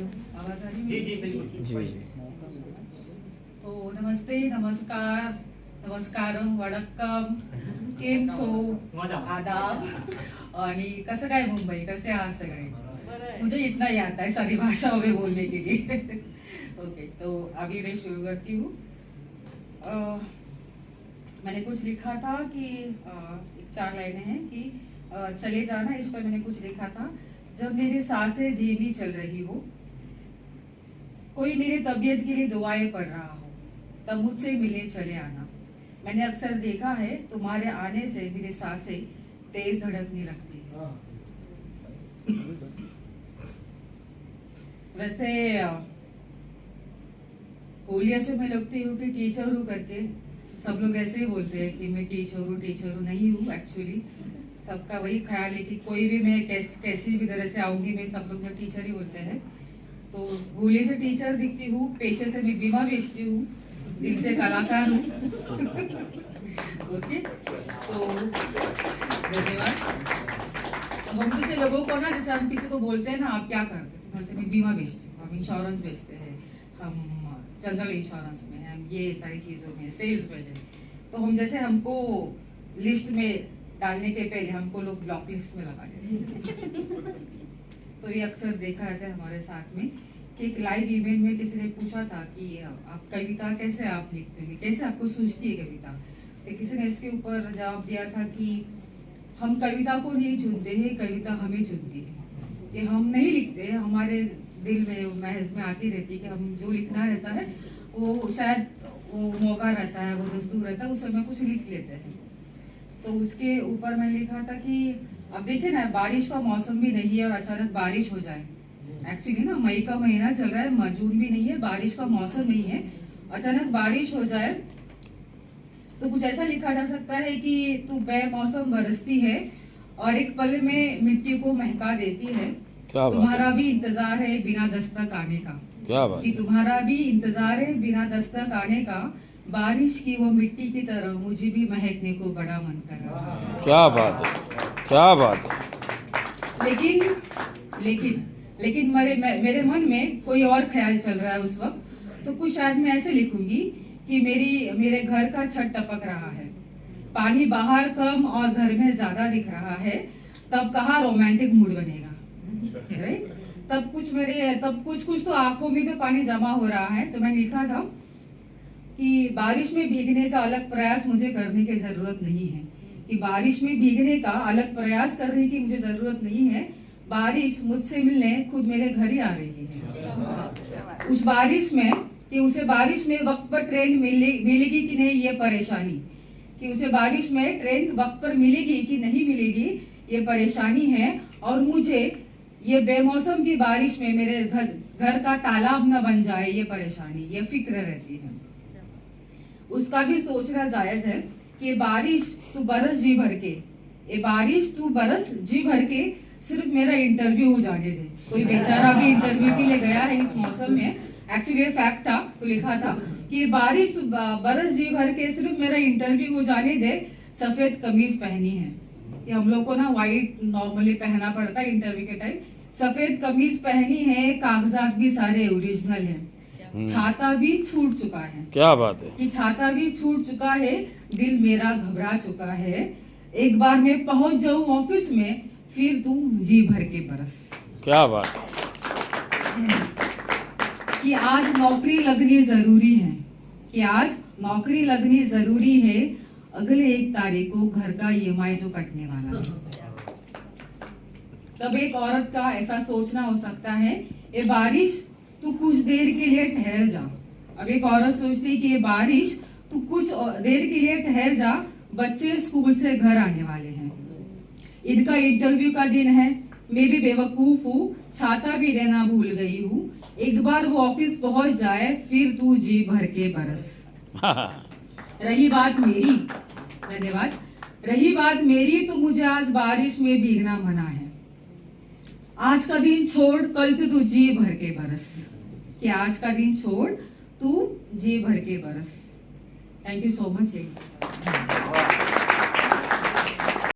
आवाज आ रही है? जी जी बिल्कुल जी तो नमस्ते, नमस्कार, नमस्कारम, वडक्कम, केम छो, मजा आदाब आणि कसं काय मुंबई, कसे आहात सगळे? मुझे इतना ही आता है सारी भाषाओं में बोलने के लिए। ओके, तो अभी मैं शुरू करती हूँ। मैंने कुछ लिखा था कि एक 4 लाइनें हैं कि चले जाना, इस पर मैंने कुछ लिखा था। जब मेरी सांसें धीमी चल रही हो, कोई मेरी तबीयत के लिए दुआएं पढ़ रहा हो, तब मुझसे मिले चले आना। मैंने अक्सर देखा है तुम्हारे आने से मेरी सांसें तेज धड़कने लगती है। वैसे होलिया से मैं लगती हूँ कि टीचर हूँ करके सब लोग ऐसे ही बोलते हैं कि मैं टीचर हूँ, नहीं हूँ एक्चुअली। सबका वही ख्याल है कि कोई भी मैं कैसी भी तरह से आऊंगी, मैं सब लोग टीचर ही बोलते हैं। तो भूले से टीचर दिखती हूँ, पेशे से मैं बीमा बेचती हूँ, दिल से कलाकार हूँ। ओके, तो धन्यवाद। हम जैसे लोगों को ना, जैसे हम किसी को बोलते हैं ना आप क्या करते हैं, बोलते मैं बीमा बेचती हूँ, हम इंश्योरेंस बेचते हैं, हम जनरल इंश्योरेंस में हैं, हम ये सारी चीज़ों में सेल्स में हैं। तो हम जैसे हमको लिस्ट में डालने के पहले हमको लोग ब्लॉक लिस्ट में लगा देते हैं। तो ये अक्सर देखा जाता है हमारे साथ में कि एक लाइव इवेंट में किसी ने पूछा था कि आप कविता कैसे आप लिखते हैं, कैसे आपको सूझती है कविता। तो किसी ने इसके ऊपर जवाब दिया था कि हम कविता को नहीं चुनते हैं, कविता हमें चुनती है। कि हम नहीं लिखते, हमारे दिल में महज में आती रहती है कि हम जो लिखना रहता है वो शायद वो मौका रहता है, वो दस्तूर रहता है, उस समय कुछ लिख लेते हैं। तो उसके ऊपर मैंने लिखा था कि अब देखिए ना, बारिश का मौसम भी नहीं है और अचानक बारिश हो जाए। एक्चुअली ना मई का महीना चल रहा है, जून भी नहीं है, बारिश का मौसम नहीं है, अचानक बारिश हो जाए तो कुछ ऐसा लिखा जा सकता है कि तू बेमौसम बरसती है और एक पल में मिट्टी को महका देती है। तुम्हारा भी इंतजार है बिना दस्तक आने का। क्या बात कि तुम्हारा भी इंतजार है बिना दस्तक आने का, बारिश की वो मिट्टी की तरह मुझे भी महकने को बड़ा मन कर रहा है। क्या बात है, क्या बात है। लेकिन मेरे मन में कोई और ख्याल चल रहा है उस वक्त। तो कुछ शायद मैं ऐसे लिखूंगी कि मेरे घर का छत टपक रहा है, पानी बाहर कम और घर में ज्यादा दिख रहा है, तब कहाँ रोमांटिक मूड बनेगा, राइट? तब कुछ तो आंखों में भी पानी जमा हो रहा है। तो मैंने लिखा था कि बारिश में भीगने का अलग प्रयास मुझे करने की जरूरत नहीं है, कि बारिश में भीगने का अलग प्रयास करने की मुझे जरूरत नहीं है। बारिश मुझसे मिलने खुद मेरे घर ही आ रही है। उस बारिश में कि उसे बारिश में वक्त पर ट्रेन मिलेगी कि नहीं ये परेशानी, कि उसे बारिश में ट्रेन वक्त पर मिलेगी कि नहीं मिलेगी ये परेशानी है। और मुझे ये बेमौसम की बारिश में मेरे घर का तालाब न बन जाए ये परेशानी, ये फिक्र रहती है। उसका भी सोचना जायज है कि बारिश तू बरस जी भर के, ये बारिश तू बरस जी भर के, सिर्फ मेरा इंटरव्यू हो जाने दे। कोई बेचारा भी इंटरव्यू के लिए गया है इस मौसम में, एक्चुअली ये फैक्ट था, तो लिखा था कि बारिश बरस जी भर के, सिर्फ मेरा इंटरव्यू हो जाने दे। सफेद कमीज पहनी है, कि हम लोग को ना व्हाइट नॉर्मली पहनना पड़ता है इंटरव्यू के टाइम। सफेद कमीज पहनी है, कागजात भी सारे ओरिजिनल हैं, छाता भी छूट चुका है। क्या बात है कि छाता भी छूट चुका है, दिल मेरा घबरा चुका है। एक बार मैं पहुंच जाऊं ऑफिस में, फिर तू जी भर के बरस। क्या बात कि आज नौकरी लगनी जरूरी है, कि आज नौकरी लगनी जरूरी है, अगले 1 तारीख को घर का EMI जो कटने वाला है। तब एक औरत का ऐसा सोचना हो सकता है, ये बारिश तू कुछ देर के लिए ठहर जा। अब एक औरत सोचती कि ये बारिश तू कुछ देर के लिए ठहर जा, बच्चे स्कूल से घर आने वाले हैं, इनका इंटरव्यू का दिन है, मैं भी बेवकूफ हूँ, छाता भी देना भूल गई हूँ। एक बार वो ऑफिस पहुंच जाए, फिर तू जी भर के बरस। रही बात मेरी, धन्यवाद। रही बात मेरी, तो मुझे आज बारिश में भीगना मना है। आज का दिन छोड़, कल से तू जी भर के बरस। कि आज का दिन छोड़, तू जी भर के बरस। Thank you so much.